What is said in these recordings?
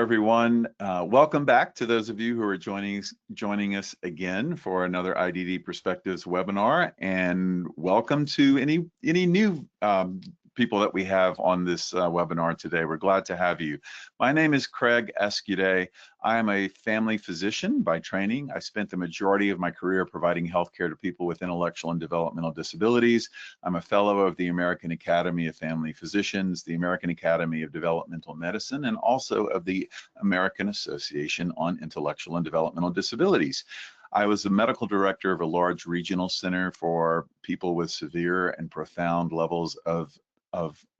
everyone. Welcome back to those of you who are joining us again for another IDD Perspectives webinar, and welcome to any new people that we have on this webinar today. We're glad to have you. My name is Craig Escudé. I am a family physician by training. I spent the majority of my career providing healthcare to people with intellectual and developmental disabilities. I'm a fellow of the American Academy of Family Physicians, the American Academy of Developmental Medicine, and also of the American Association on Intellectual and Developmental Disabilities. I was the medical director of a large regional center for people with severe and profound levels of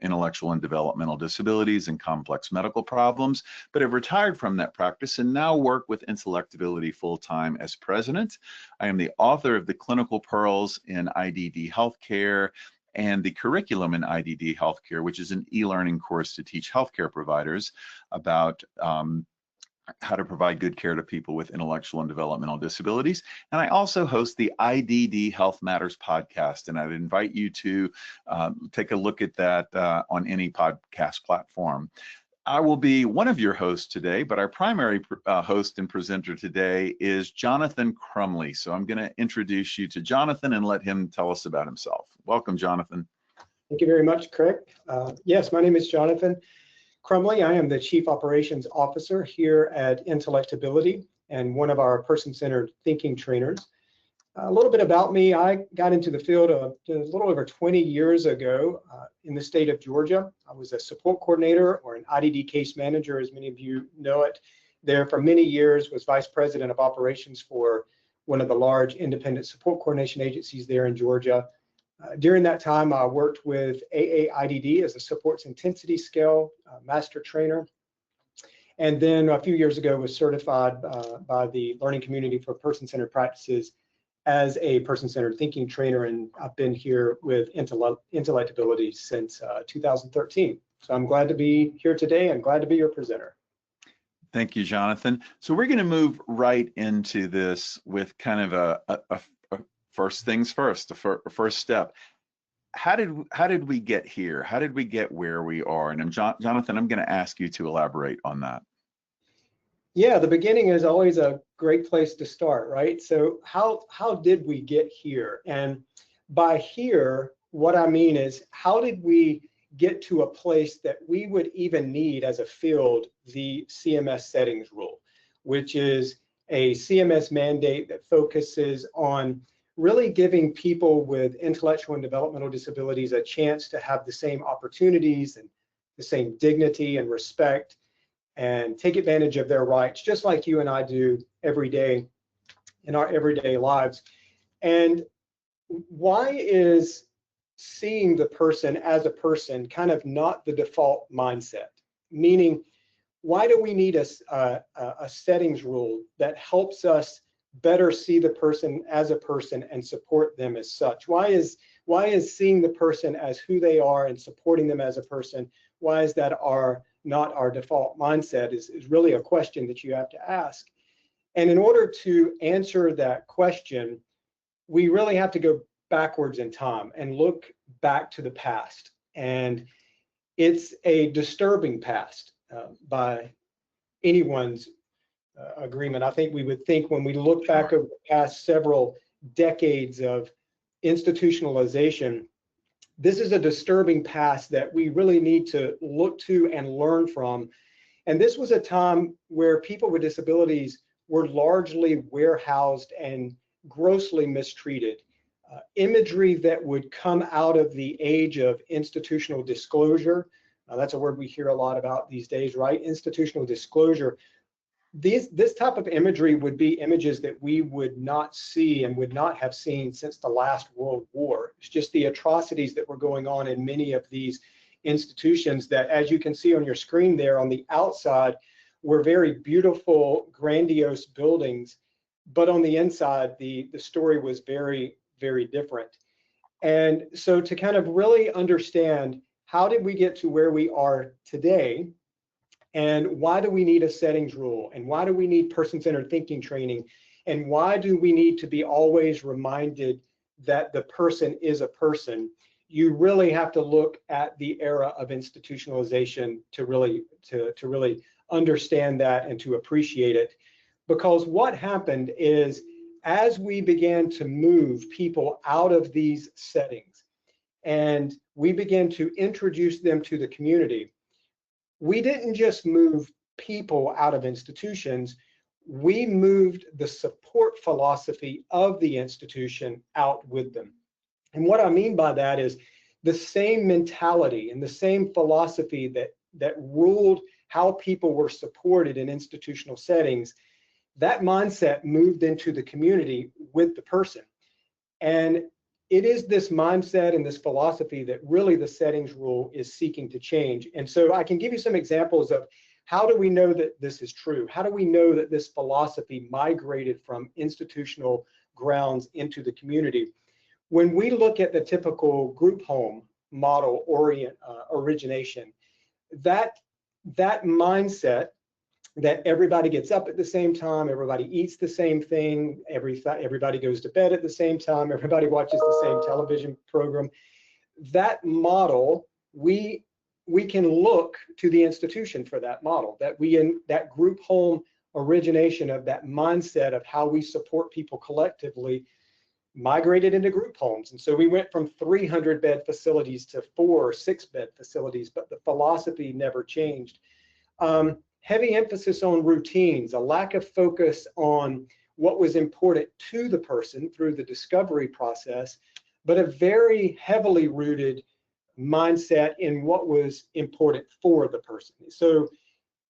intellectual and developmental disabilities and complex medical problems, but have retired from that practice and now work with Intellectability full-time as president. I am the author of the Clinical Pearls in IDD Healthcare and the Curriculum in IDD Healthcare, which is an e-learning course to teach healthcare providers about how to provide good care to people with intellectual and developmental disabilities. And I also host the IDD Health Matters podcast, and I'd invite you to take a look at that on any podcast platform. I will be one of your hosts today, but our primary host and presenter today is Johnathon Crumley. So I'm going to introduce you to Johnathon and let him tell us about himself. Welcome, Johnathon. Thank you very much, Craig. Yes, my name is Johnathon Crumley. I am the Chief Operations Officer here at Intellectability and one of our person-centered thinking trainers. A little bit about me: I got into the field a little over 20 years ago in the state of Georgia. I was a support coordinator, or an IDD case manager, as many of you know it. There for many years was vice president of operations for one of the large independent support coordination agencies there in Georgia. During that time, I worked with AAIDD as a supports intensity scale master trainer. And then a few years ago was certified by the Learning Community for Person-Centered Practices as a person-centered thinking trainer. And I've been here with Intellectability since 2013. So I'm glad to be here today and glad to be your presenter. Thank you, Johnathon. So we're going to move right into this with kind of a first things first, the first step. How did we get here? How did we get where we are? And Johnathon, I'm going to ask you to elaborate on that. Yeah, the beginning is always a great place to start, right? So how did we get here? And by here, what I mean is, how did we get to a place that we would even need as a field the CMS settings rule, which is a CMS mandate that focuses on really giving people with intellectual and developmental disabilities a chance to have the same opportunities and the same dignity and respect and take advantage of their rights, just like you and I do every day in our everyday lives. And why is seeing the person as a person kind of not the default mindset? Meaning, why do we need a settings rule that helps us better see the person as a person and support them as such? Why is seeing the person as who they are and supporting them as a person, why is that not our default mindset is really a question that you have to ask. And in order to answer that question, we really have to go backwards in time and look back to the past. And it's a disturbing past by anyone's agreement. I think we would think, when we look back over the past several decades of institutionalization, this is a disturbing past that we really need to look to and learn from. And this was a time where people with disabilities were largely warehoused and grossly mistreated. Imagery that would come out of the age of institutional disclosure, that's a word we hear a lot about these days, right? Institutional disclosure. This type of imagery would be images that we would not see and would not have seen since the last World War. It's just the atrocities that were going on in many of these institutions that, as you can see on your screen there, on the outside were very beautiful, grandiose buildings, but on the inside, the story was very, very different. And so to kind of really understand, how did we get to where we are today? And why do we need a settings rule? And why do we need person-centered thinking training? And why do we need to be always reminded that the person is a person? You really have to look at the era of institutionalization to really understand that and to appreciate it. Because what happened is, as we began to move people out of these settings and we began to introduce them to the community, we didn't just move people out of institutions, we moved the support philosophy of the institution out with them. And what I mean by that is the same mentality and the same philosophy that ruled how people were supported in institutional settings, that mindset moved into the community with the person. And it is this mindset and this philosophy that really the settings rule is seeking to change. And so I can give you some examples of how do we know that this is true? How do we know that this philosophy migrated from institutional grounds into the community? When we look at the typical group home model origination, that mindset that everybody gets up at the same time, everybody eats the same thing, everybody goes to bed at the same time, everybody watches the same television program. That model, we can look to the institution for that model, that group home origination of that mindset of how we support people collectively migrated into group homes. And so we went from 300 bed facilities to 4 or 6 bed facilities, but the philosophy never changed. Heavy emphasis on routines, a lack of focus on what was important to the person through the discovery process, but a very heavily rooted mindset in what was important for the person. So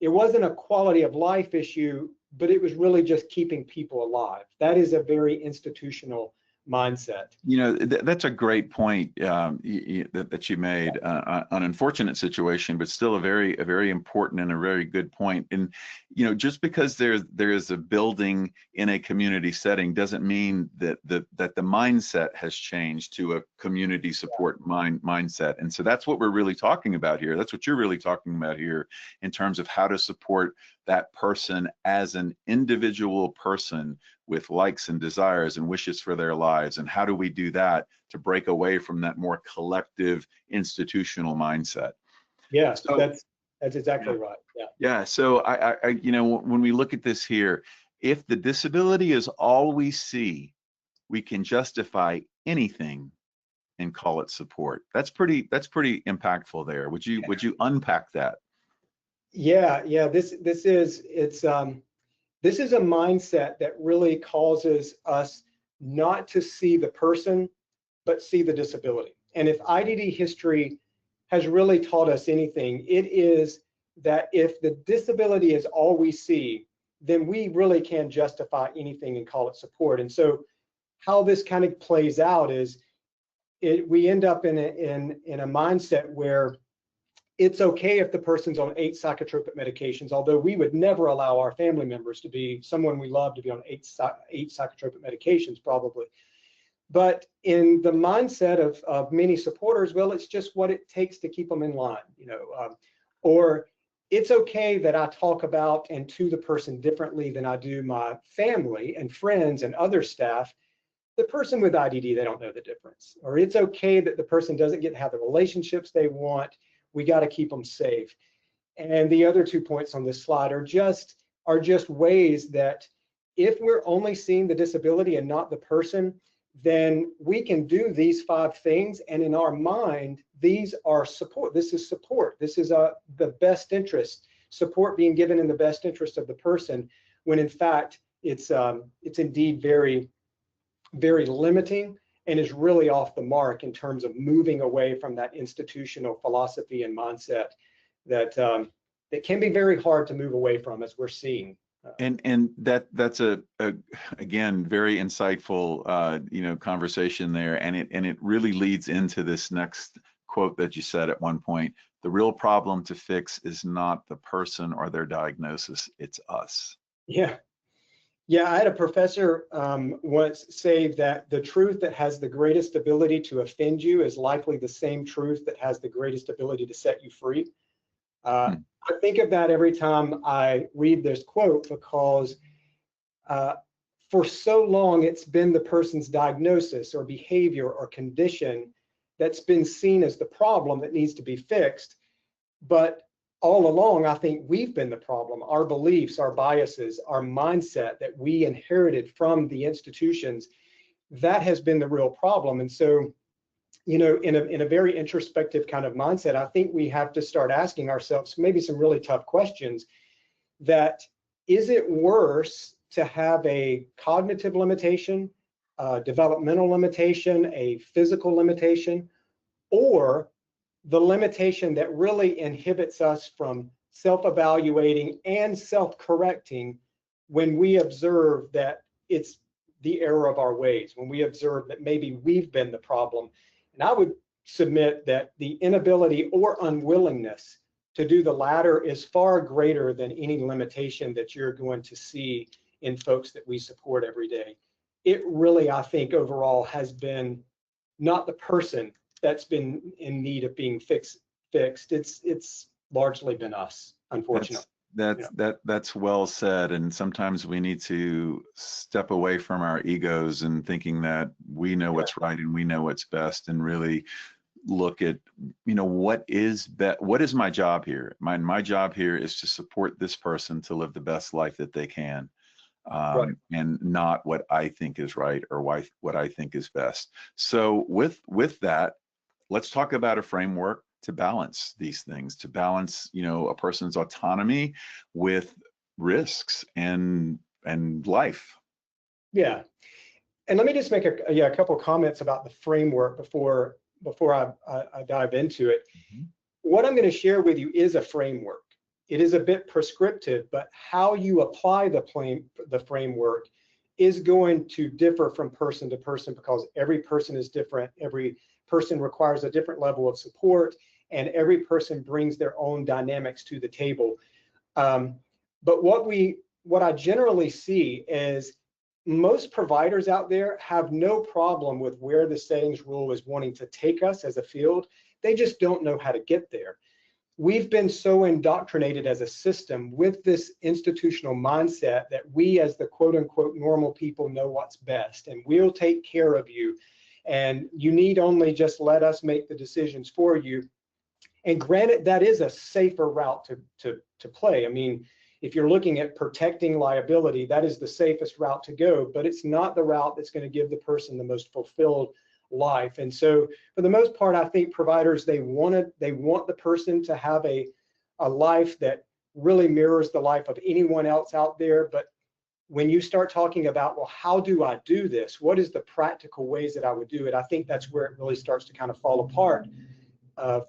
it wasn't a quality of life issue, but it was really just keeping people alive. That is a very institutional mindset. You know, that's a great point that you made. An unfortunate situation, but still a very important and a very good point. And you know, just because there is a building in a community setting doesn't mean that the mindset has changed to a community support mindset. And so that's what we're really talking about here. That's what you're really talking about here in terms of how to support that person as an individual person with likes and desires and wishes for their lives. And how do we do that to break away from that more collective institutional mindset? Yeah, so, that's exactly right. Yeah. Yeah. So I you know, when we look at this here, if the disability is all we see, we can justify anything and call it support. That's pretty impactful there. Would you unpack that? Yeah. This is a mindset that really causes us not to see the person, but see the disability. And if IDD history has really taught us anything, it is that if the disability is all we see, then we really can justify anything and call it support. And so how this kind of plays out is we end up in a mindset where it's okay if the person's on 8 psychotropic medications, although we would never allow our family members to be, someone we love to be on 8 psychotropic medications probably. But in the mindset of many supporters, well, it's just what it takes to keep them in line, you know, or it's okay that I talk about and to the person differently than I do my family and friends and other staff. The person with IDD, they don't know the difference. Or it's okay that the person doesn't get to have the relationships they want. We got to keep them safe. And the other 2 points on this slide are just ways that if we're only seeing the disability and not the person, then we can do these 5 things. And in our mind, these are support. This is support. This is the best interest, support being given in the best interest of the person, when in fact, it's indeed very, very limiting and is really off the mark in terms of moving away from that institutional philosophy and mindset that can be very hard to move away from, as we're seeing. And that's a again very insightful you know, conversation there, and it really leads into this next quote that you said at one point: the real problem to fix is not the person or their diagnosis, it's us. Yeah, I had a professor once say that the truth that has the greatest ability to offend you is likely the same truth that has the greatest ability to set you free. I think of that every time I read this quote, because for so long it's been the person's diagnosis or behavior or condition that's been seen as the problem that needs to be fixed. But all along, I think we've been the problem. Our beliefs, our biases, our mindset that we inherited from the institutions, that has been the real problem. And so, you know, in a very introspective kind of mindset, I think we have to start asking ourselves maybe some really tough questions. That is it worse to have a cognitive limitation, a developmental limitation, a physical limitation, or the limitation that really inhibits us from self-evaluating and self-correcting when we observe that it's the error of our ways, when we observe that maybe we've been the problem? And I would submit that the inability or unwillingness to do the latter is far greater than any limitation that you're going to see in folks that we support every day. It really, I think, overall has been not the person that's been in need of being fixed. It's largely been us, unfortunately. That's well said. And sometimes we need to step away from our egos and thinking that we know what's right and we know what's best, and really look at, you know, what is my job here? My job here is to support this person to live the best life that they can. And not what I think is right or what I think is best. So with that, let's talk about a framework to balance these things, to balance, you know, a person's autonomy with risks and life. Yeah. And let me just make a couple comments about the framework before I dive into it. Mm-hmm. What I'm going to share with you is a framework. It is a bit prescriptive, but how you apply the framework is going to differ from person to person, because every person is different. Every person requires a different level of support, and every person brings their own dynamics to the table. But what I generally see is most providers out there have no problem with where the settings rule is wanting to take us as a field. They just don't know how to get there. We've been so indoctrinated as a system with this institutional mindset that we, as the quote unquote normal people, know what's best and we'll take care of you. And you need only just let us make the decisions for you. And granted, that is a safer route to play. I mean, if you're looking at protecting liability, that is the safest route to go, but it's not the route that's going to give the person the most fulfilled life. And so for the most part, I think providers, they want the person to have a life that really mirrors the life of anyone else out there. But when you start talking about, well, how do I do this? What is the practical ways that I would do it? I think that's where it really starts to kind of fall apart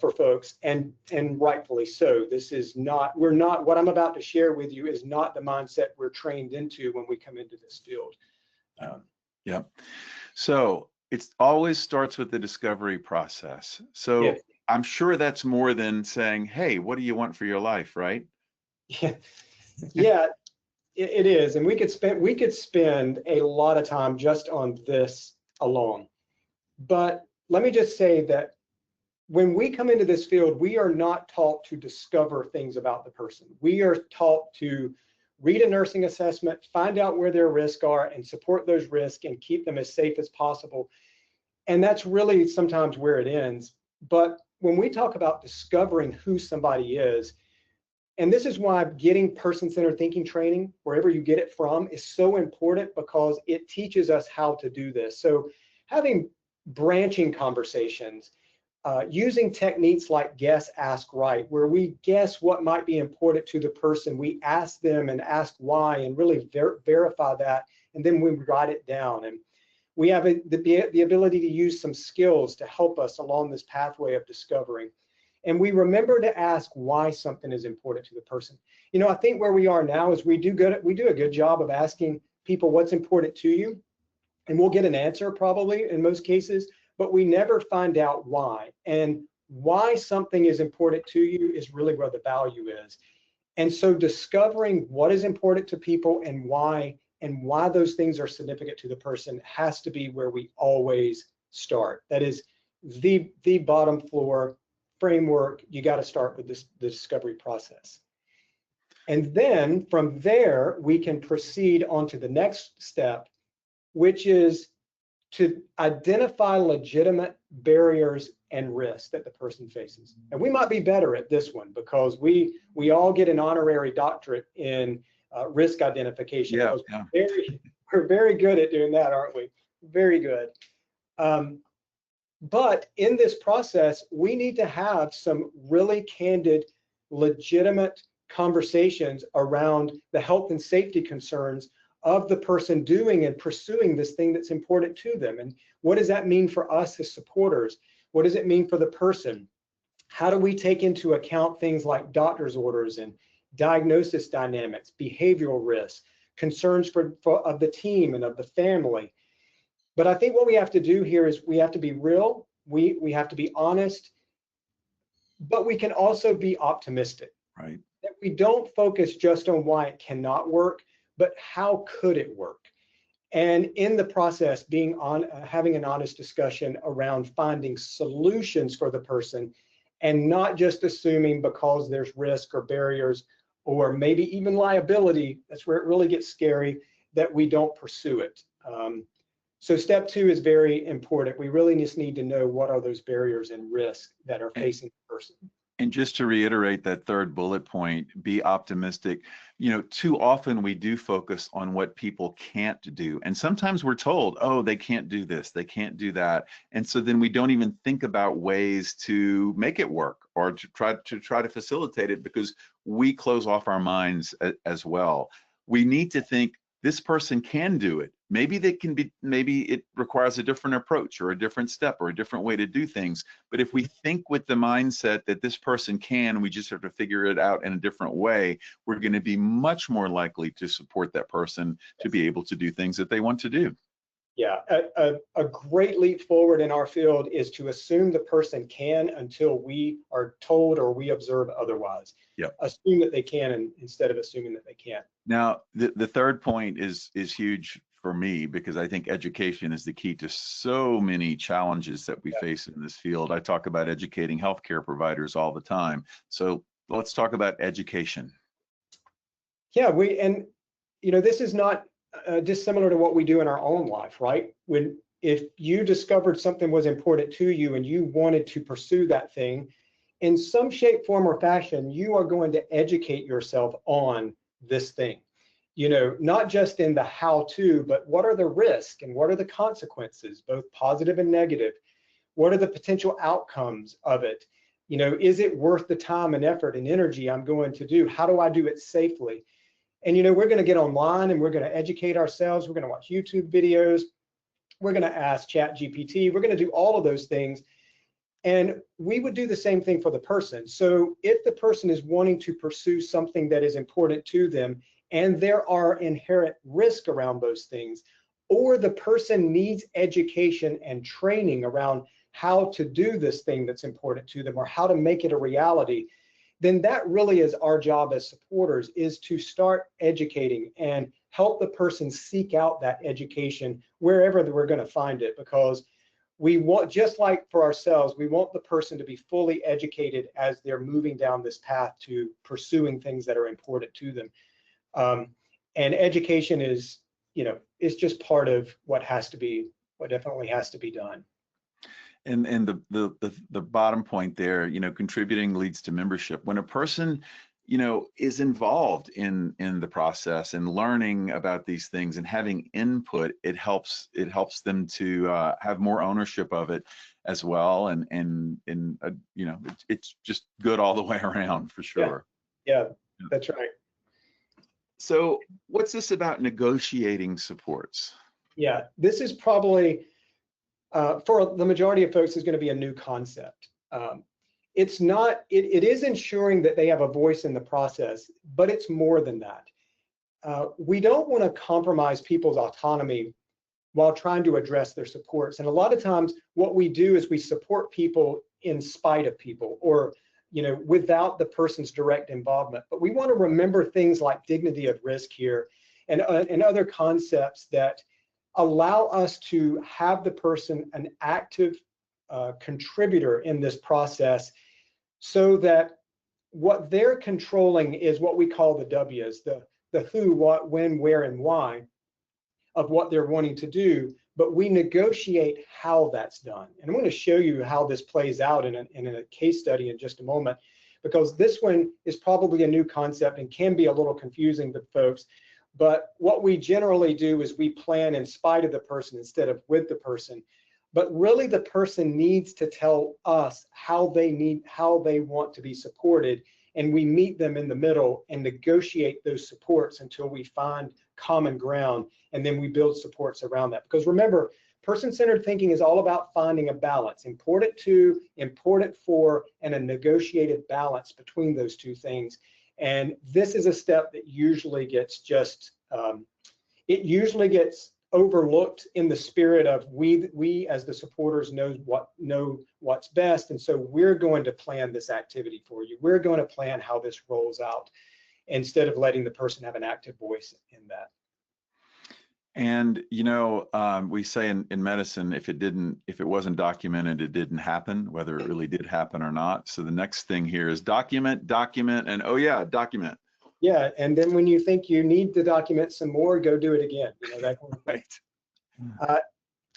for folks, and rightfully so. This is not, what I'm about to share with you is not the mindset we're trained into when we come into this field. Yeah. So it always starts with the discovery process. So yes. I'm sure that's more than saying, hey, what do you want for your life, right? Yeah, it is. And we could spend a lot of time just on this alone. But let me just say that when we come into this field, we are not taught to discover things about the person. We are taught to read a nursing assessment, find out where their risks are, and support those risks and keep them as safe as possible. And that's really sometimes where it ends. But when we talk about discovering who somebody is, and this is why getting person-centered thinking training, wherever you get it from, is so important, because it teaches us how to do this. So having branching conversations, using techniques like guess, ask, write, where we guess what might be important to the person, we ask them and ask why, and really verify that, and then we write it down. And we have the ability to use some skills to help us along this pathway of discovering. And we remember to ask why something is important to the person. You know, I think where we are now is we do a good job of asking people what's important to you, and we'll get an answer probably in most cases, but we never find out why. And why something is important to you is really where the value is. And so discovering what is important to people and why those things are significant to the person has to be where we always start. That is the bottom floor framework. You got to start with the discovery process. And then from there, we can proceed on to the next step, which is to identify legitimate barriers and risk that the person faces. And we might be better at this one because we all get an honorary doctorate in risk identification. Yeah, We're very good at doing that, aren't we? Very good. But in this process, we need to have some really candid, legitimate conversations around the health and safety concerns of the person doing and pursuing this thing that's important to them. And what does that mean for us as supporters? What does it mean for the person? How do we take into account things like doctor's orders and diagnosis dynamics, behavioral risks, concerns of the team and of the family? But I think what we have to do here is we have to be real, we have to be honest, but we can also be optimistic. right. That we don't focus just on why it cannot work, but how could it work? And in the process, having an honest discussion around finding solutions for the person and not just assuming because there's risk or barriers or maybe even liability, that's where it really gets scary, that we don't pursue it. So step 2 is very important. We really just need to know what are those barriers and risks that are facing the person. And just to reiterate that third bullet point, be optimistic. You know, too often we do focus on what people can't do. And sometimes we're told, oh, they can't do this, they can't do that. And so then we don't even think about ways to make it work or to try to facilitate it because we close off our minds as well. We need to think this person can do it. Maybe it requires a different approach or a different step or a different way to do things. But if we think with the mindset that this person can, we just have to figure it out in a different way, we're going to be much more likely to support that person to be able to do things that they want to do. Yeah, a great leap forward in our field is to assume the person can until we are told or we observe otherwise. Yep. Assume that they can instead of assuming that they can't. Now, the third point is huge for me because I think education is the key to so many challenges that we face in this field. I talk about educating healthcare providers all the time. So let's talk about education. Yeah, this is not dissimilar to what we do in our own life, right? If you discovered something was important to you and you wanted to pursue that thing, in some shape, form, or fashion, you are going to educate yourself on this thing. You know, not just in the how-to, but what are the risks and what are the consequences, both positive and negative? What are the potential outcomes of it? You know, is it worth the time and effort and energy I'm going to do? How do I do it safely? And, you know, we're going to get online and we're going to educate ourselves. We're going to watch YouTube videos. We're going to ask ChatGPT. We're going to do all of those things. And we would do the same thing for the person. So if the person is wanting to pursue something that is important to them and there are inherent risks around those things, or the person needs education and training around how to do this thing that's important to them or how to make it a reality, then that really is our job as supporters, is to start educating and help the person seek out that education wherever we're going to find it, because we want, just like for ourselves, we want the person to be fully educated as they're moving down this path to pursuing things that are important to them. And education is, you know, it's just part of what definitely has to be done. And the bottom point there, you know, contributing leads to membership. When a person, you know, is involved in the process and learning about these things and having input, it helps them to have more ownership of it as well. And you know, it's just good all the way around for sure. Yeah, that's right. So what's this about negotiating supports? Yeah, this is probably, for the majority of folks, is going to be a new concept. It's not, it is ensuring that they have a voice in the process, but it's more than that. We don't want to compromise people's autonomy while trying to address their supports. And a lot of times what we do is we support people in spite of people, or, you know, without the person's direct involvement. But we want to remember things like dignity of risk here and other concepts that allow us to have the person an active contributor in this process, so that what they're controlling is what we call the W's, the who, what, when, where, and why of what they're wanting to do, but we negotiate how that's done. And I'm going to show you how this plays out in a case study in just a moment, because this one is probably a new concept and can be a little confusing to folks. But what we generally do is we plan in spite of the person instead of with the person. But really the person needs to tell us how they want to be supported, and we meet them in the middle and negotiate those supports until we find common ground, and then we build supports around that. Because remember, person-centered thinking is all about finding a balance, important to, important for, and a negotiated balance between those two things. And this is a step that usually gets it usually gets overlooked in the spirit of we as the supporters know what's best, and so we're going to plan this activity for you. We're going to plan how this rolls out, instead of letting the person have an active voice in that. And we say in medicine, if it wasn't documented, it didn't happen, whether it really did happen or not. So the next thing here is document, and oh yeah, document. Yeah, and then when you think you need to document some more, go do it again. That kind of thing. Right.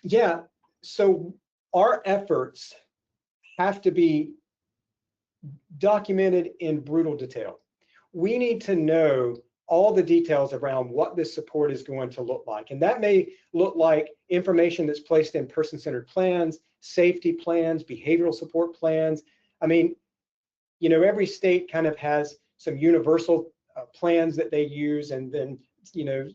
Yeah, so our efforts have to be documented in brutal detail. We need to know all the details around what this support is going to look like. And that may look like information that's placed in person-centered plans, safety plans, behavioral support plans. I mean, every state kind of has some universal plans that they use, and then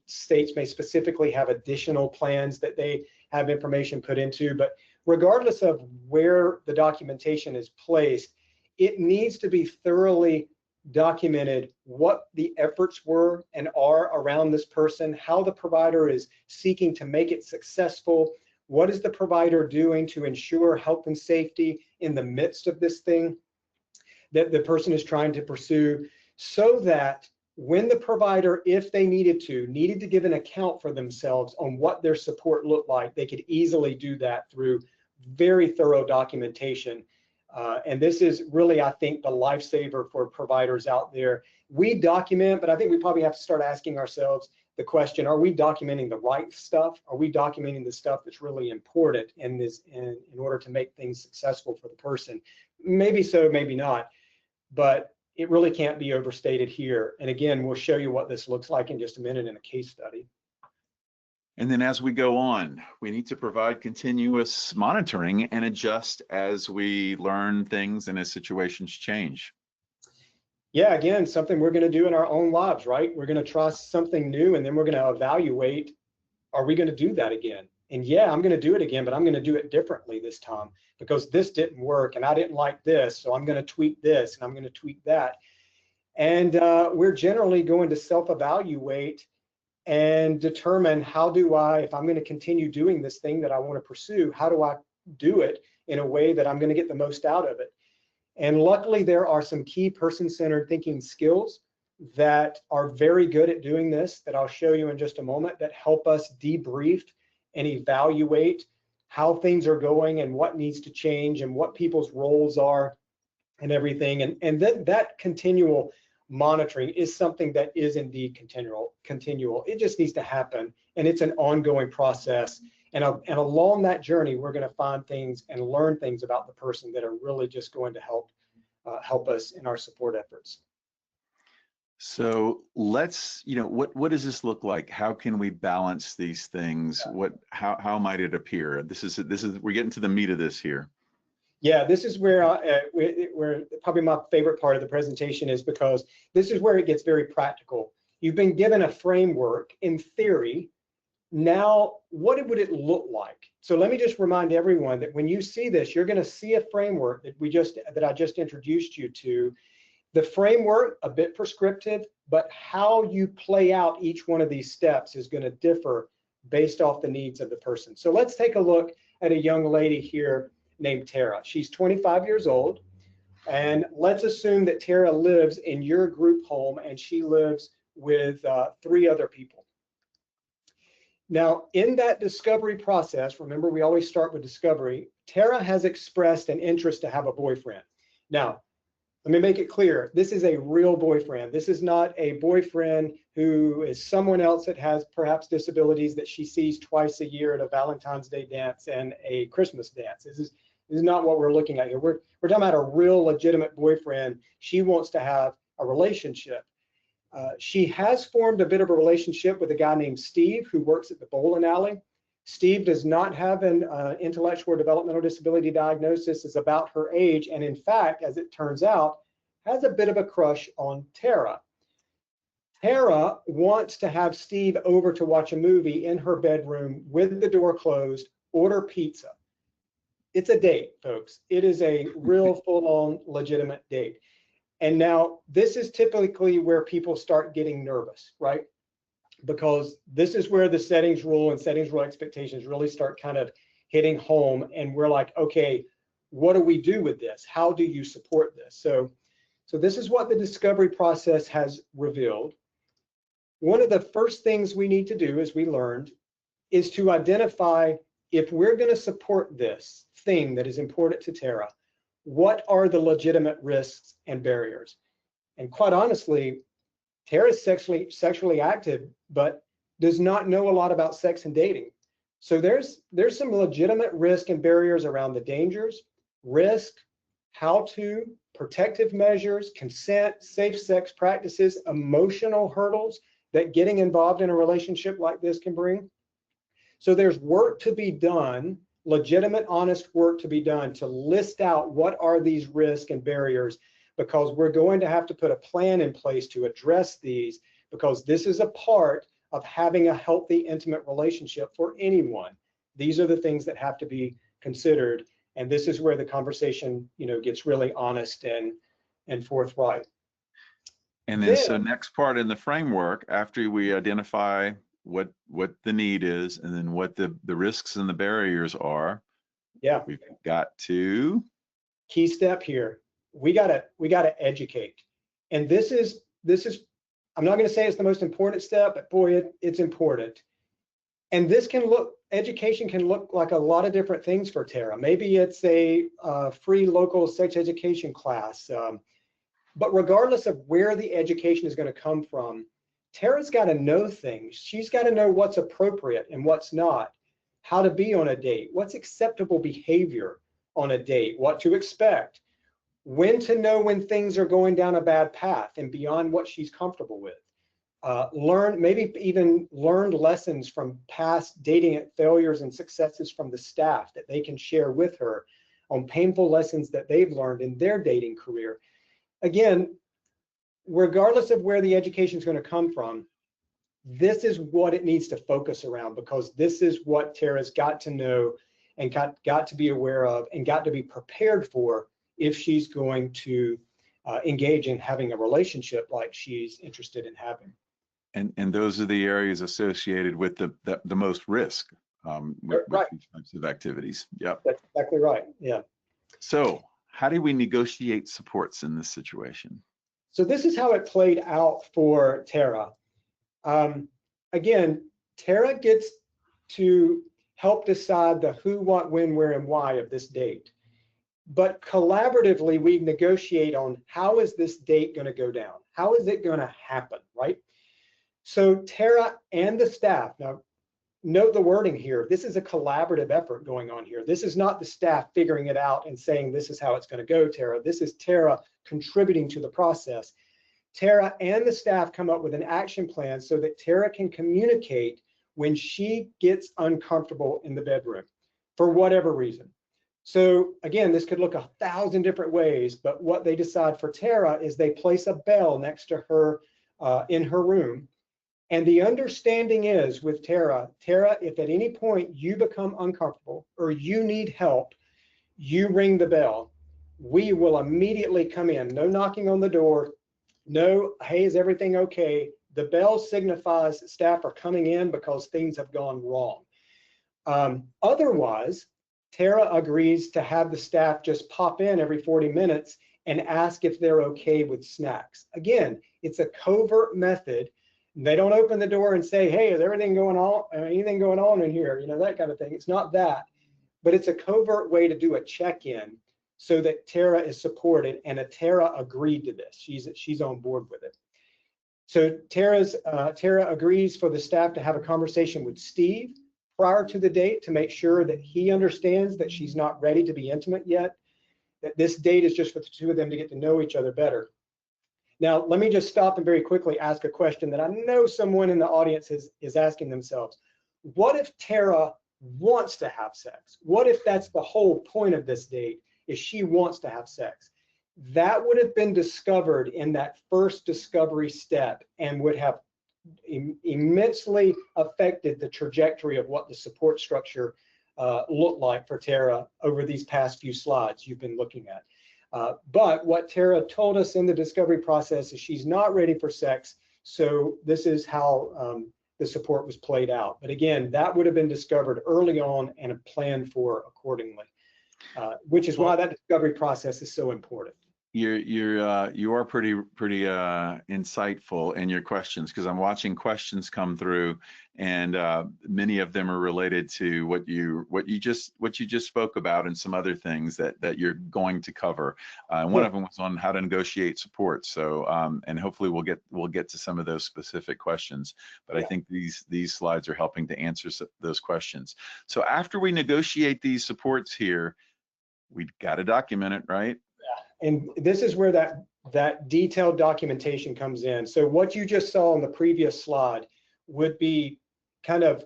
states may specifically have additional plans that they have information put into. But regardless of where the documentation is placed, it needs to be thoroughly documented what the efforts were and are around this person, how the provider is seeking to make it successful, what is the provider doing to ensure health and safety in the midst of this thing that the person is trying to pursue, so that when the provider, if they needed to give an account for themselves on what their support looked like, they could easily do that through very thorough documentation. And this is really, I think, the lifesaver for providers out there. We document, but I think we probably have to start asking ourselves the question, are we documenting the right stuff? Are we documenting the stuff that's really important in order to make things successful for the person? Maybe so, maybe not, but it really can't be overstated here. And again, we'll show you what this looks like in just a minute in a case study. And then as we go on, we need to provide continuous monitoring and adjust as we learn things and as situations change. Yeah, again, something we're going to do in our own lives, right? We're going to try something new, and then we're going to evaluate, are we going to do that again? And yeah, I'm going to do it again, but I'm going to do it differently this time, because this didn't work and I didn't like this, so I'm going to tweak this and I'm going to tweak that. And we're generally going to self-evaluate and determine, how do I, if I'm going to continue doing this thing that I want to pursue, how do I do it in a way that I'm going to get the most out of it? And luckily, there are some key person-centered thinking skills that are very good at doing this, that I'll show you in just a moment, that help us debrief and evaluate how things are going and what needs to change and what people's roles are and everything. And that continual monitoring is something that is indeed continual. It just needs to happen, and it's an ongoing process. And along that journey, we're going to find things and learn things about the person that are really just going to help us in our support efforts. So let's, what does this look like? How can we balance these things? How might it appear? This is we're getting to the meat of this here. Yeah, this is where probably my favorite part of the presentation is, because this is where it gets very practical. You've been given a framework in theory. Now, what would it look like? So let me just remind everyone that when you see this, you're going to see a framework that I just introduced you to. The framework, a bit prescriptive, but how you play out each one of these steps is going to differ based off the needs of the person. So let's take a look at a young lady here named Tara. She's 25 years old, and let's assume that Tara lives in your group home and she lives with 3 other people. Now, in that discovery process, remember we always start with discovery, Tara has expressed an interest to have a boyfriend. Now, Let me make it clear. This is a real boyfriend. This is not a boyfriend who is someone else that has perhaps disabilities that she sees twice a year at a Valentine's Day dance and a Christmas dance. This is not what we're looking at here. We're talking about a real legitimate boyfriend. She wants to have a relationship. She has formed a bit of a relationship with a guy named Steve who works at the bowling alley. Steve does not have an intellectual or developmental disability diagnosis, is about her age, and in fact, as it turns out, has a bit of a crush on Tara. Tara wants to have Steve over to watch a movie in her bedroom with the door closed, order pizza. It's a date, folks. It is a real full-on legitimate date. And now this is typically where people start getting nervous, right? Because this is where the settings rule and settings rule expectations really start kind of hitting home. And we're like, okay, what do we do with this? How do you support this? So this is what the discovery process has revealed. One of the first things we need to do, as we learned, is to identify if we're going to support this thing that is important to Tara, what are the legitimate risks and barriers? And quite honestly, Tara is sexually active, but does not know a lot about sex and dating. So there's some legitimate risk and barriers around the dangers, risk, how to, protective measures, consent, safe sex practices, emotional hurdles that getting involved in a relationship like this can bring. So there's work to be done, legitimate, honest work to be done to list out what are these risks and barriers, because we're going to have to put a plan in place to address these, because this is a part of having a healthy, intimate relationship for anyone. These are the things that have to be considered, and this is where the conversation, gets really honest and forthright. And then, so next part in the framework, after we identify what the need is, and then what the risks and the barriers are, we've got to key step here. We gotta educate, and this is I'm not going to say it's the most important step, but boy, it's important. And this education can look like a lot of different things for Tara. Maybe it's a free local sex education class, but regardless of where the education is going to come from, Tara's got to know things. She's got to know what's appropriate and what's not, how to be on a date, what's acceptable behavior on a date, what to expect, when to know when things are going down a bad path and beyond what she's comfortable with. Maybe even learned lessons from past dating failures and successes from the staff that they can share with her on painful lessons that they've learned in their dating career. Again, regardless of where the education is going to come from, this is what it needs to focus around, because this is what Tara's got to know and got to be aware of and got to be prepared for if she's going to engage in having a relationship like she's interested in having. And those are the areas associated with the most risk with these types of activities. Yep. That's exactly right. Yeah. So how do we negotiate supports in this situation? So this is how it played out for Tara. Again, Tara gets to help decide the who, what, when, where, and why of this date. But collaboratively, we negotiate on how is this date going to go down? How is it going to happen, right? So Tara and the staff, now note the wording here, this is a collaborative effort going on here. This is not the staff figuring it out and saying this is how it's going to go, Tara. This is Tara contributing to the process. Tara and the staff come up with an action plan so that Tara can communicate when she gets uncomfortable in the bedroom for whatever reason. So again, this could look 1,000 different ways, but what they decide for Tara is they place a bell next to her in her room. And the understanding is with Tara, if at any point you become uncomfortable or you need help, you ring the bell. We will immediately come in. No knocking on the door. No, hey, is everything okay? The bell signifies staff are coming in because things have gone wrong. Otherwise, Tara agrees to have the staff just pop in every 40 minutes and ask if they're okay with snacks. Again, it's a covert method. They don't open the door and say, hey, is everything going on? Anything going on in here? That kind of thing. It's not that, but it's a covert way to do a check-in so that Tara is supported, and Tara agreed to this. She's on board with it. So Tara agrees for the staff to have a conversation with Steve prior to the date to make sure that he understands that she's not ready to be intimate yet, that this date is just for the two of them to get to know each other better. Now, let me just stop and very quickly ask a question that I know someone in the audience is asking themselves. What if Tara wants to have sex? What if that's the whole point of this date, is she wants to have sex? That would have been discovered in that first discovery step and would have immensely affected the trajectory of what the support structure looked like for Tara over these past few slides you've been looking at. But what Tara told us in the discovery process is she's not ready for sex, so this is how the support was played out. But again, that would have been discovered early on and planned for accordingly, which is why that discovery process is so important. You are pretty insightful in your questions, because I'm watching questions come through, and many of them are related to what you just spoke about, and some other things that you're going to cover. One of them was on how to negotiate support. So and hopefully we'll get to some of those specific questions. But I think these slides are helping to answer those questions. So after we negotiate these supports here, we got to document it, right? And this is where that detailed documentation comes in. So what you just saw on the previous slide would be kind of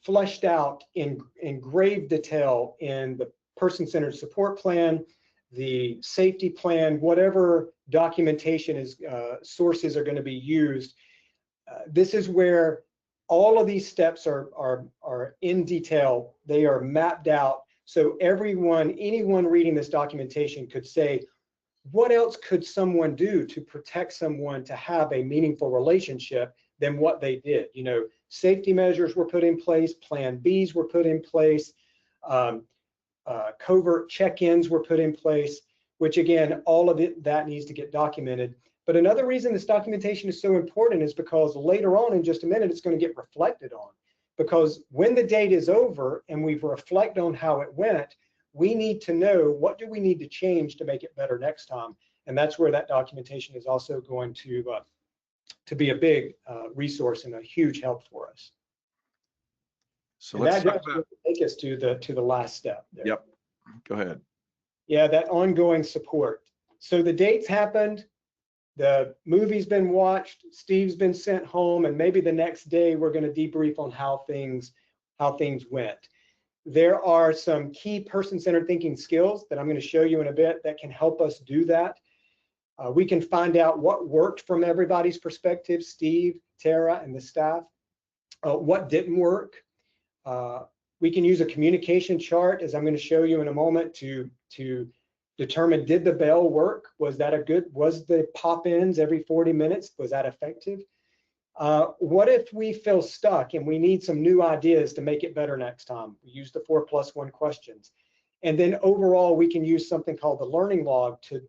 fleshed out in grave detail in the person-centered support plan, the safety plan, whatever documentation is sources are going to be used. This is where all of these steps are in detail. They are mapped out. So anyone reading this documentation could say, what else could someone do to protect someone to have a meaningful relationship than what they did? You know, safety measures were put in place, Plan Bs were put in place, covert check-ins were put in place, which again, all of that needs to get documented. But another reason this documentation is so important is because later on in just a minute, it's going to get reflected on. Because when the date is over and we reflect on how it went, we need to know what do we need to change to make it better next time. And that's where that documentation is also going to be a big resource and a huge help for us. So let's take us to the last step there. Yep, go ahead. Yeah, that ongoing support. So the dates happened, the movie's been watched, Steve's been sent home, and maybe the next day we're going to debrief on how things went. There are some key person-centered thinking skills that I'm going to show you in a bit that can help us do that. We can find out what worked from everybody's perspective, Steve, Tara, and the staff, what didn't work. We can use a communication chart, as I'm going to show you in a moment, to determine, did the bell work? Was the pop-ins every 40 minutes, was that effective? What if we feel stuck and we need some new ideas to make it better next time? We use the 4+1 questions. And then overall, we can use something called the learning log to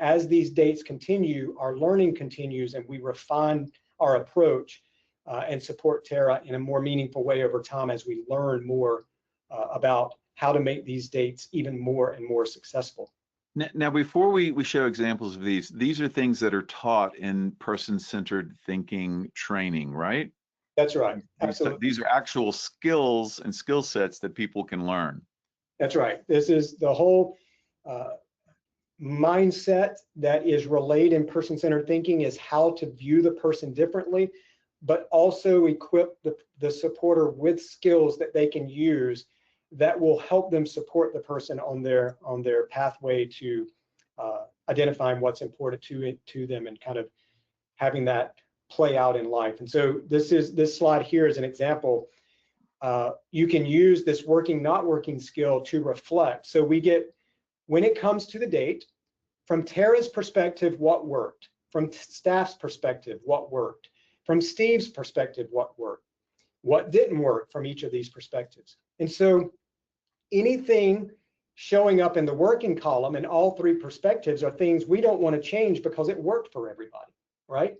as these dates continue, our learning continues, and we refine our approach and support Tara in a more meaningful way over time as we learn more about how to make these dates even more and more successful. Now, before we show examples of these are things that are taught in person-centered thinking training, right? That's right. Absolutely. These are actual skills and skill sets that people can learn. That's right. This is the whole mindset that is relayed in person-centered thinking, is how to view the person differently, but also equip the supporter with skills that they can use that will help them support the person on their pathway to identifying what's important to them and kind of having that play out in life. And so this slide here is an example. You can use this working, not working skill to reflect. So we get, when it comes to the date, from Tara's perspective, what worked? From staff's perspective, what worked? From Steve's perspective, what worked? What didn't work from each of these perspectives? And so anything showing up in the working column in all three perspectives are things we don't want to change because it worked for everybody, right?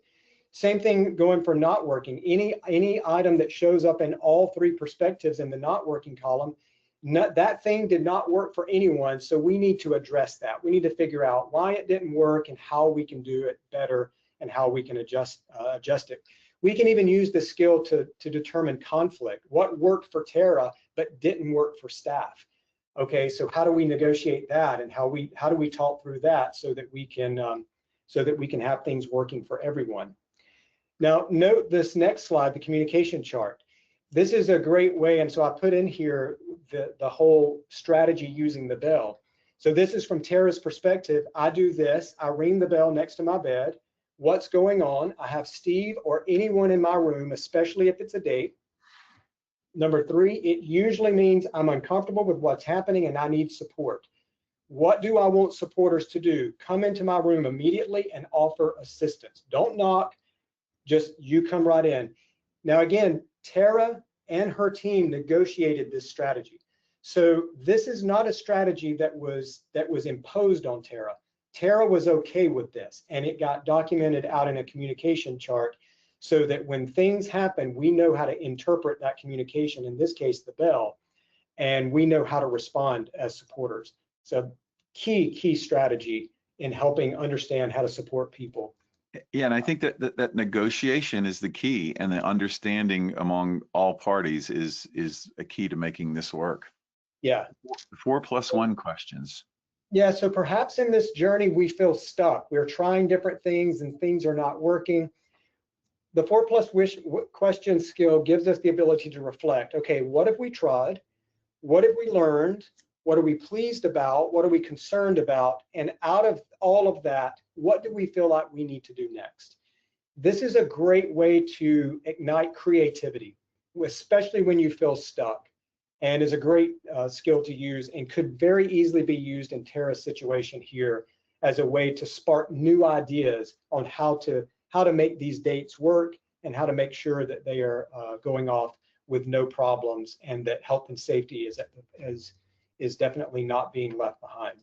Same thing going for not working. Any item that shows up in all three perspectives in the not working column, that thing did not work for anyone, so we need to address that. We need to figure out why it didn't work and how we can do it better and how we can adjust it. We can even use the skill to determine conflict. What worked for Tara but didn't work for staff? Okay, so how do we negotiate that, and how do we talk through that so that we can have things working for everyone? Now, note this next slide, the communication chart. This is a great way, and so I put in here the whole strategy using the bell. So this is from Tara's perspective. I do this, I ring the bell next to my bed. What's going on? I have Steve or anyone in my room, especially if it's a date. Number 3, it usually means I'm uncomfortable with what's happening and I need support. What do I want supporters to do? Come into my room immediately and offer assistance. Don't knock, just you come right in. Now again, Tara and her team negotiated this strategy. So this is not a strategy that was imposed on Tara. Tara was okay with this, and it got documented out in a communication chart so that when things happen, we know how to interpret that communication, in this case, the bell, and we know how to respond as supporters. So key strategy in helping understand how to support people. Yeah, and I think that negotiation is the key, and the understanding among all parties is a key to making this work. Yeah. 4+1 questions. Yeah, so perhaps in this journey we feel stuck. We're trying different things and things are not working. The 4+ question skill gives us the ability to reflect. Okay, what have we tried? What have we learned? What are we pleased about? What are we concerned about? And out of all of that, what do we feel like we need to do next? This is a great way to ignite creativity, especially when you feel stuck, and is a great skill to use, and could very easily be used in Tara's situation here as a way to spark new ideas on how to make these dates work and how to make sure that they are going off with no problems, and that health and safety is definitely not being left behind.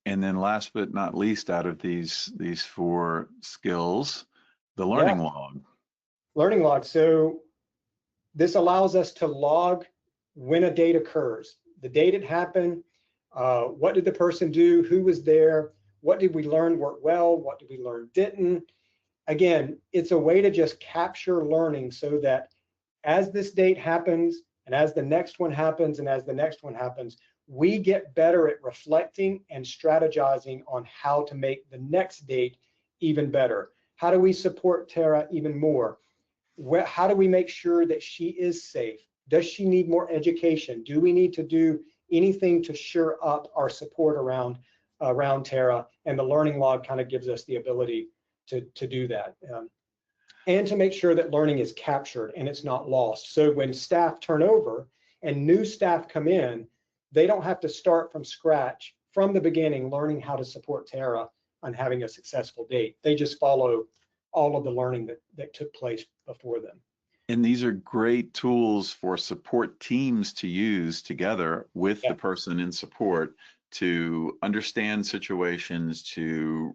And then last but not least, out of these 4 skills, the learning log. Learning log. So this allows us to log when a date occurs, the date it happened, what did the person do, who was there, what did we learn worked well, what did we learn didn't. Again, it's a way to just capture learning so that as this date happens, and as the next one happens, and as the next one happens, we get better at reflecting and strategizing on how to make the next date even better. How do we support Tara even more? How do we make sure that she is safe? Does she need more education? Do we need to do anything to shore up our support around Tara? And the learning log kind of gives us the ability to do that. And to make sure that learning is captured and it's not lost. So when staff turn over and new staff come in, they don't have to start from scratch from the beginning learning how to support Tara on having a successful date. They just follow all of the learning that took place before them. And these are great tools for support teams to use together with the person in support to understand situations, to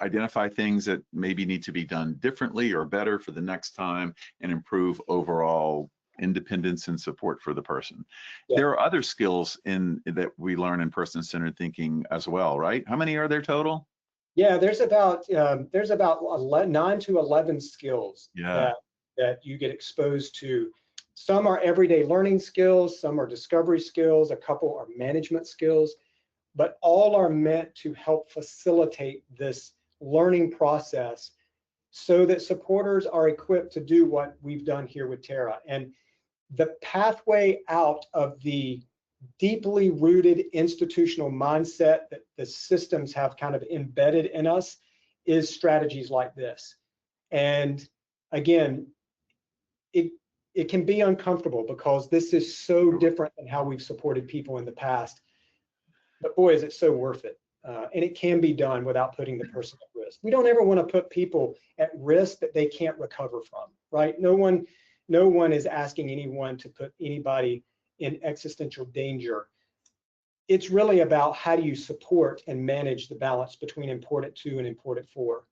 identify things that maybe need to be done differently or better for the next time, and improve overall independence and support for the person. There are other skills that we learn in person-centered thinking as well, right? How many are there total? Yeah, there's about 9 to 11 skills that you get exposed to. Some are everyday learning skills, some are discovery skills, a couple are management skills, but all are meant to help facilitate this learning process so that supporters are equipped to do what we've done here with Tara. And the pathway out of the deeply rooted institutional mindset that the systems have kind of embedded in us is strategies like this. And again, it can be uncomfortable because this is so different than how we've supported people in the past. But boy, is it so worth it. And it can be done without putting the person at risk. We don't ever want to put people at risk that they can't recover from, right? No one is asking anyone to put anybody in existential danger. It's really about how do you support and manage the balance between important 2 and important 4.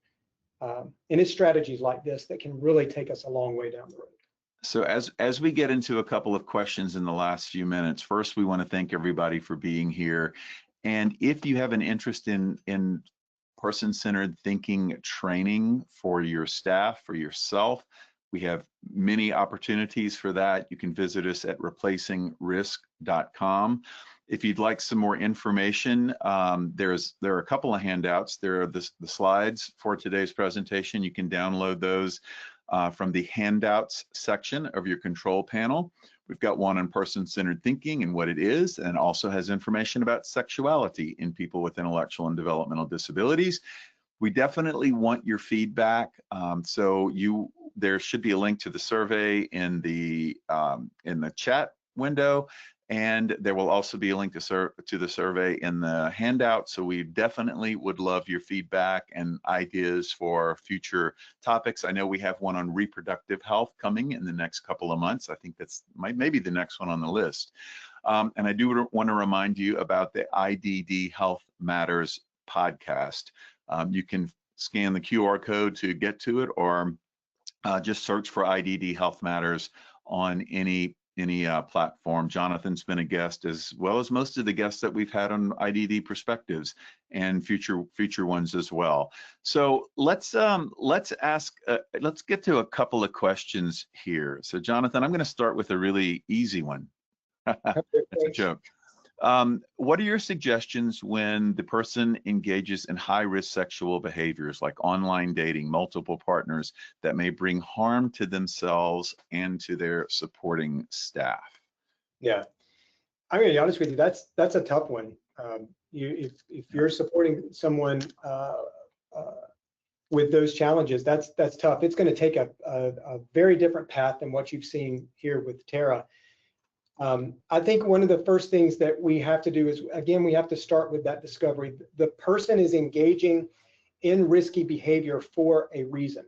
And it's strategies like this that can really take us a long way down the road. So as we get into a couple of questions in the last few minutes, first we want to thank everybody for being here. And if you have an interest in person-centered thinking training for your staff, for yourself, we have many opportunities for that. You can visit us at replacingrisk.com. If you'd like some more information, there are a couple of handouts. There are the slides for today's presentation. You can download those from the handouts section of your control panel. We've got one on person-centered thinking and what it is, and also has information about sexuality in people with intellectual and developmental disabilities. We definitely want your feedback. There should be a link to the survey in the chat window, and there will also be a link to the survey in the handout. So we definitely would love your feedback and ideas for future topics. I know we have one on reproductive health coming in the next couple of months. I think that's maybe the next one on the list. And I do want to remind you about the IDD Health Matters podcast. You can scan the QR code to get to it, or just search for IDD Health Matters on any platform. Jonathan's been a guest, as well as most of the guests that we've had on IDD Perspectives, and future ones as well. So let's get to a couple of questions here. So Jonathan, I'm going to start with a really easy one. That's a joke. What are your suggestions when the person engages in high-risk sexual behaviors like online dating, multiple partners, that may bring harm to themselves and to their supporting staff? Yeah, I'm going to be honest with you. That's a tough one. If you're supporting someone with those challenges, that's tough. It's going to take a very different path than what you've seen here with Tara. I think one of the first things that we have to do is, again, we have to start with that discovery. The person is engaging in risky behavior for a reason.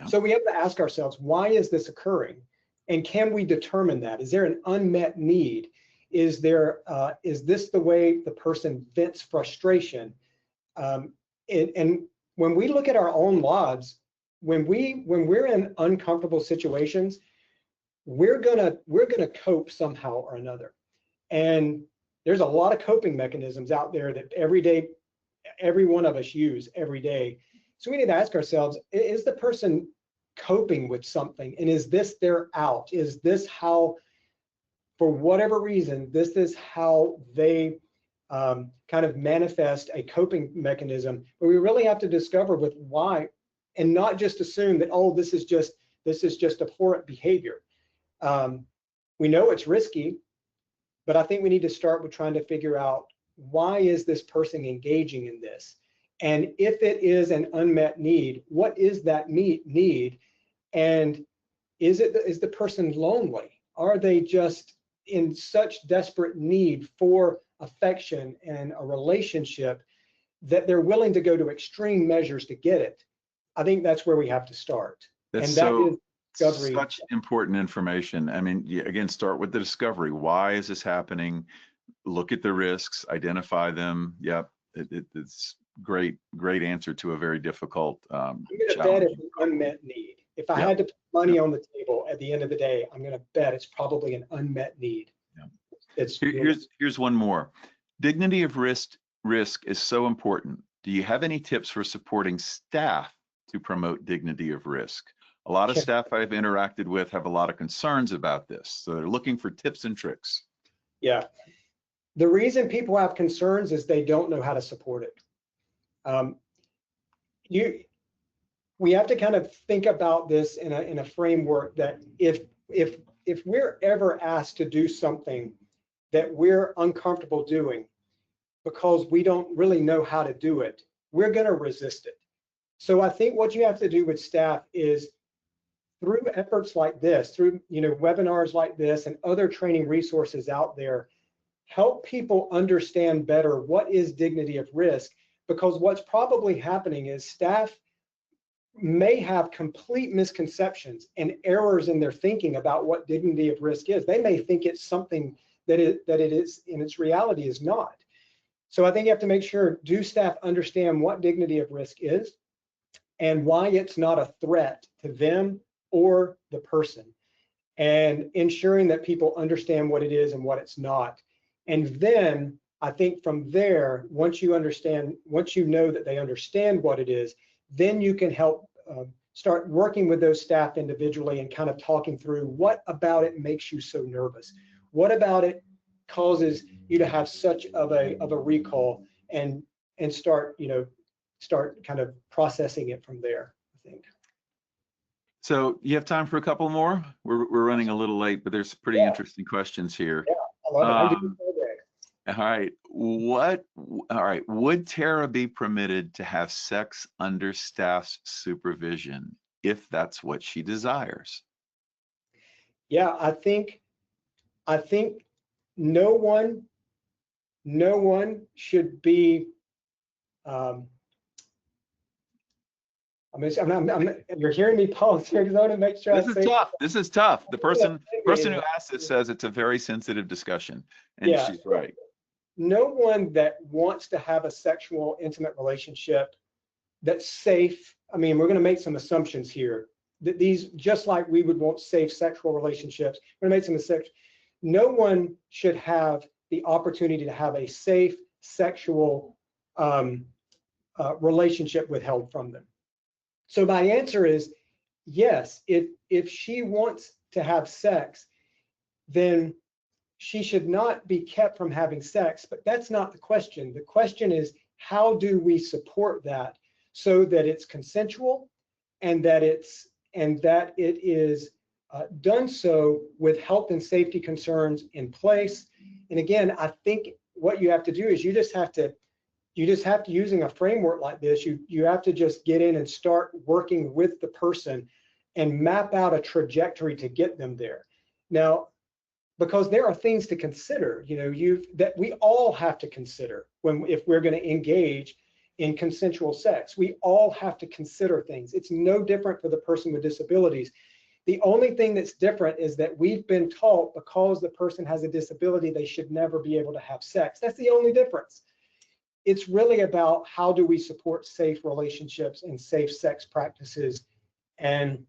Yeah. So we have to ask ourselves, why is this occurring? And can we determine that? Is there an unmet need? Is this the way the person vents frustration? And when we look at our own lives, when we're in uncomfortable situations, we're gonna cope somehow or another. And there's a lot of coping mechanisms out there that every one of us use every day. So we need to ask ourselves, is the person coping with something? And is this their out? Is this how, for whatever reason, this is how they kind of manifest a coping mechanism? But we really have to discover with why, and not just assume that, oh, this is just abhorrent behavior. We know it's risky, but I think we need to start with trying to figure out, why is this person engaging in this? And if it is an unmet need, what is that need? And is the person lonely? Are they just in such desperate need for affection and a relationship that they're willing to go to extreme measures to get it? I think that's where we have to start. Discovery. Such important information. I mean, again, start with the discovery. Why is this happening? Look at the risks, identify them. Yep, it's great answer to a very difficult I'm going to bet it's an unmet need. If I had to put money on the table at the end of the day, I'm going to bet it's probably an unmet need. Yep. Here's one more. Dignity of risk is so important. Do you have any tips for supporting staff to promote dignity of risk? A lot of staff I've interacted with have a lot of concerns about this, so they're looking for tips and tricks. Yeah, the reason people have concerns is they don't know how to support it. We have to kind of think about this in a framework that if we're ever asked to do something that we're uncomfortable doing because we don't really know how to do it, we're going to resist it. So I think what you have to do with staff is, through efforts like this, through webinars like this and other training resources out there, help people understand better what is dignity of risk. Because what's probably happening is staff may have complete misconceptions and errors in their thinking about what dignity of risk is. They may think it's something that it is, in its reality is not. So I think you have to make sure, do staff understand what dignity of risk is and why it's not a threat to them or the person, and ensuring that people understand what it is and what it's not. And then I think from there, once you know that they understand what it is, then you can help start working with those staff individually and kind of talking through what about it makes you so nervous? What about it causes you to have such of a recall, and start kind of processing it from there, I think. So you have time for a couple more? We're running a little late, but there's pretty interesting questions here. Yeah, I love it. I do it all day. All right. Would Tara be permitted to have sex under staff's supervision if that's what she desires? Yeah, I think no one should be. You're hearing me pause here because I want to make sure. This is tough. This is tough. The person who asked this says it's a very sensitive discussion, and yeah, she's right. No one that wants to have a sexual, intimate relationship that's safe. I mean, we're going to make some assumptions here that these, just like we would want safe sexual relationships, we're going to make some assumptions. No one should have the opportunity to have a safe sexual relationship withheld from them. So my answer is yes. If she wants to have sex, then she should not be kept from having sex. But that's not the question. The question is, how do we support that so that it's consensual and that it is done so with health and safety concerns in place? And again, I think what you have to do is you just have to, using a framework like this, you have to just get in and start working with the person and map out a trajectory to get them there. Now, because there are things to consider, that we all have to consider if we're going to engage in consensual sex. We all have to consider things. It's no different for the person with disabilities. The only thing that's different is that we've been taught because the person has a disability, they should never be able to have sex. That's the only difference. It's really about how do we support safe relationships and safe sex practices, and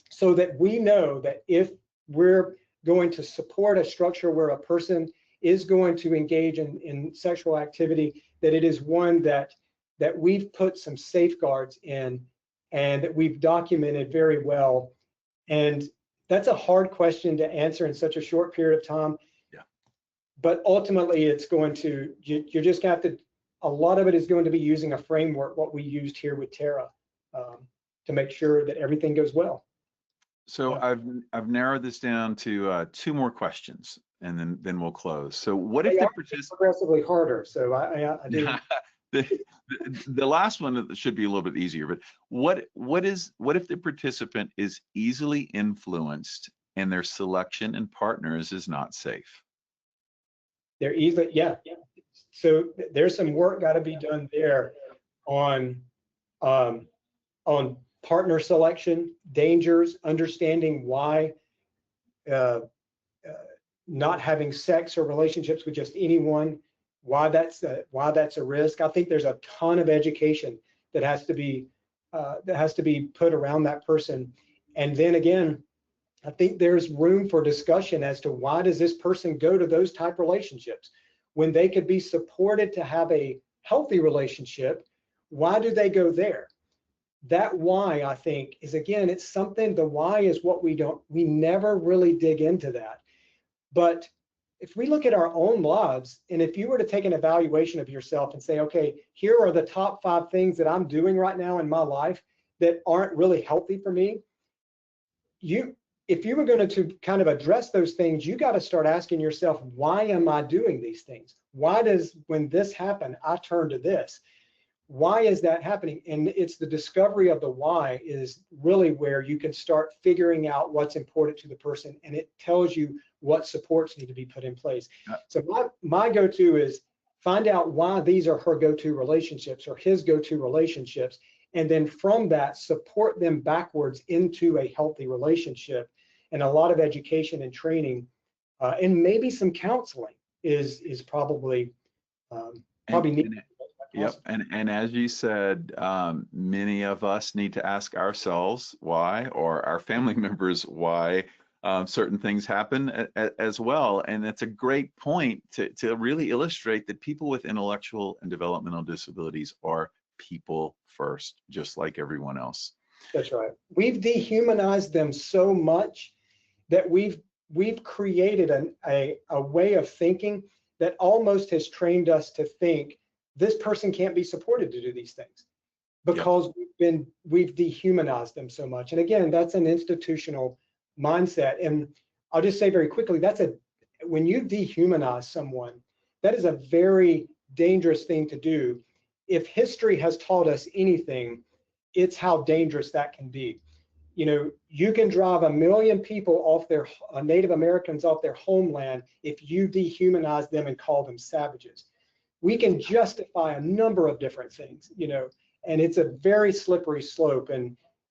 so that we know that if we're going to support a structure where a person is going to engage in sexual activity, that it is one that we've put some safeguards in and that we've documented very well. And that's a hard question to answer in such a short period of time. Yeah. But ultimately, it's going to, you're just going to have to, a lot of it is going to be using a framework, what we used here with Tara, to make sure that everything goes well. So I've narrowed this down to 2 more questions, and then we'll close. So what if the participant progressively harder? So I do. The last one should be a little bit easier, but what if the participant is easily influenced and their selection and partners is not safe? They're easily, yeah. So there's some work got to be done there on partner selection, dangers, understanding why not having sex or relationships with just anyone, why that's a risk. I think there's a ton of education that has to be put around that person. And then again, I think there's room for discussion as to why does this person go to those type relationships when they could be supported to have a healthy relationship. Why do they go there? That why, I think, is, again, it's something, the why is what we never really dig into that. But if we look at our own lives, and if you were to take an evaluation of yourself and say, okay, here are the top 5 things that I'm doing right now in my life that aren't really healthy for me, if you were going to kind of address those things, you got to start asking yourself, why am I doing these things? Why does, when this happened, I turn to this? Why is that happening? And it's the discovery of the why is really where you can start figuring out what's important to the person, and it tells you what supports need to be put in place. So my go-to is find out why these are her go-to relationships or his go-to relationships, and then from that, support them backwards into a healthy relationship. And a lot of education and training, and maybe some counseling is probably needed. Yep. And as you said, many of us need to ask ourselves why, or our family members why certain things happen as well. And it's a great point to really illustrate that people with intellectual and developmental disabilities are people first, just like everyone else. That's right. We've dehumanized them so much that we've created a way of thinking that almost has trained us to think this person can't be supported to do these things because we've dehumanized them so much. And again, that's an institutional mindset. And I'll just say very quickly, when you dehumanize someone, that is a very dangerous thing to do. If history has taught us anything, it's how dangerous that can be. You know, you can drive 1 million people off their Native Americans off their homeland if you dehumanize them and call them savages. We can justify a number of different things, you know, and it's a very slippery slope.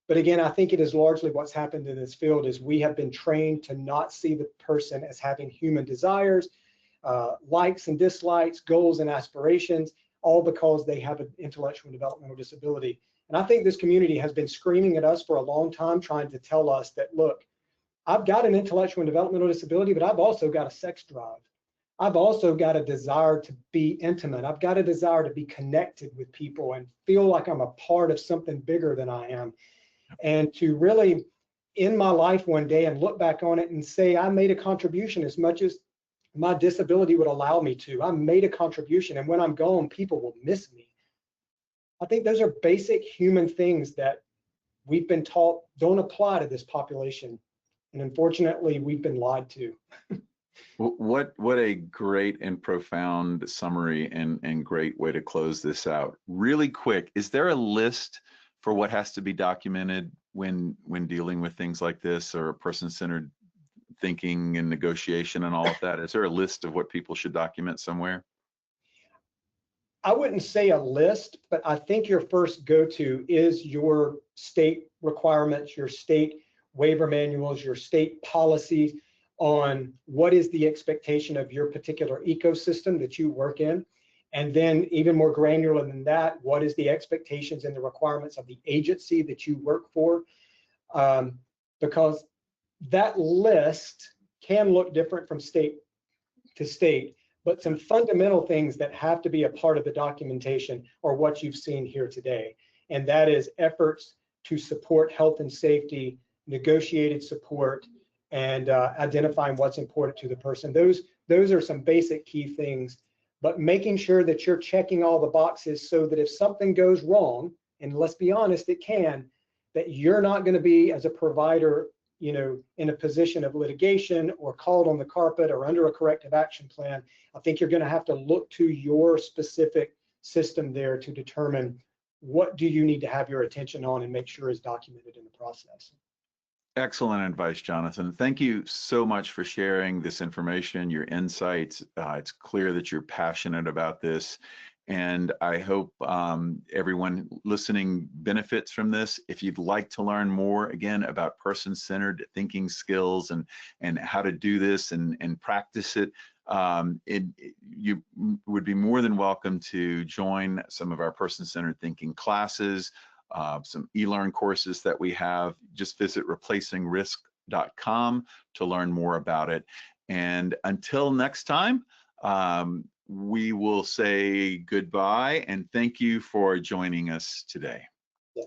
But again, I think it is largely what's happened in this field is we have been trained to not see the person as having human desires, likes and dislikes, goals and aspirations, all because they have an intellectual and developmental disability. And I think this community has been screaming at us for a long time, trying to tell us that, look, I've got an intellectual and developmental disability, but I've also got a sex drive. I've also got a desire to be intimate. I've got a desire to be connected with people and feel like I'm a part of something bigger than I am. And to really end my life one day and look back on it and say, I made a contribution as much as my disability would allow me to. I made a contribution, and when I'm gone, people will miss me. I think those are basic human things that we've been taught don't apply to this population. And unfortunately, we've been lied to. What a great and profound summary and great way to close this out. Really quick, is there a list for what has to be documented when dealing with things like this, or person-centered thinking and negotiation and all of that? Is there a list of what people should document somewhere? I wouldn't say a list, but I think your first go-to is your state requirements, your state waiver manuals, your state policies on what is the expectation of your particular ecosystem that you work in. And then even more granular than that, what is the expectations and the requirements of the agency that you work for? Because that list can look different from state to state, but some fundamental things that have to be a part of the documentation are what you've seen here today. And that is efforts to support health and safety, negotiated support, and identifying what's important to the person. Those are some basic key things, but making sure that you're checking all the boxes so that if something goes wrong, and let's be honest, it can, that you're not going to be, as a provider, you know, in a position of litigation or called on the carpet or under a corrective action plan. I think you're going to have to look to your specific system there to determine what do you need to have your attention on and make sure is documented in the process. Excellent advice, Jonathan. Thank you so much for sharing this information, your insights. It's clear that you're passionate about this, and I hope everyone listening benefits from this. If you'd like to learn more, again, about person-centered thinking skills and how to do this and practice it, you would be more than welcome to join some of our person-centered thinking classes, some e-learn courses that we have. Just visit replacingrisk.com to learn more about it. And until next time, we will say goodbye and thank you for joining us today. Yeah.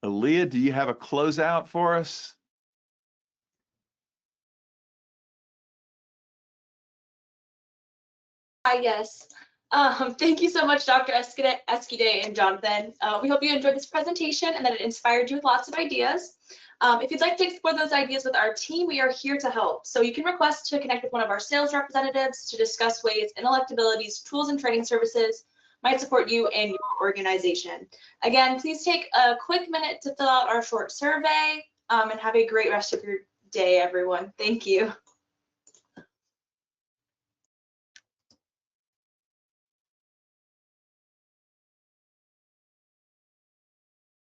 Aaliyah, do you have a closeout for us? Yes. Thank you so much, Dr. Escudé and Jonathan. We hope you enjoyed this presentation and that it inspired you with lots of ideas. If you'd like to explore those ideas with our team, we are here to help. So you can request to connect with one of our sales representatives to discuss ways Intellectability's tools and training services might support you and your organization. Again, please take a quick minute to fill out our short survey and have a great rest of your day, everyone. Thank you.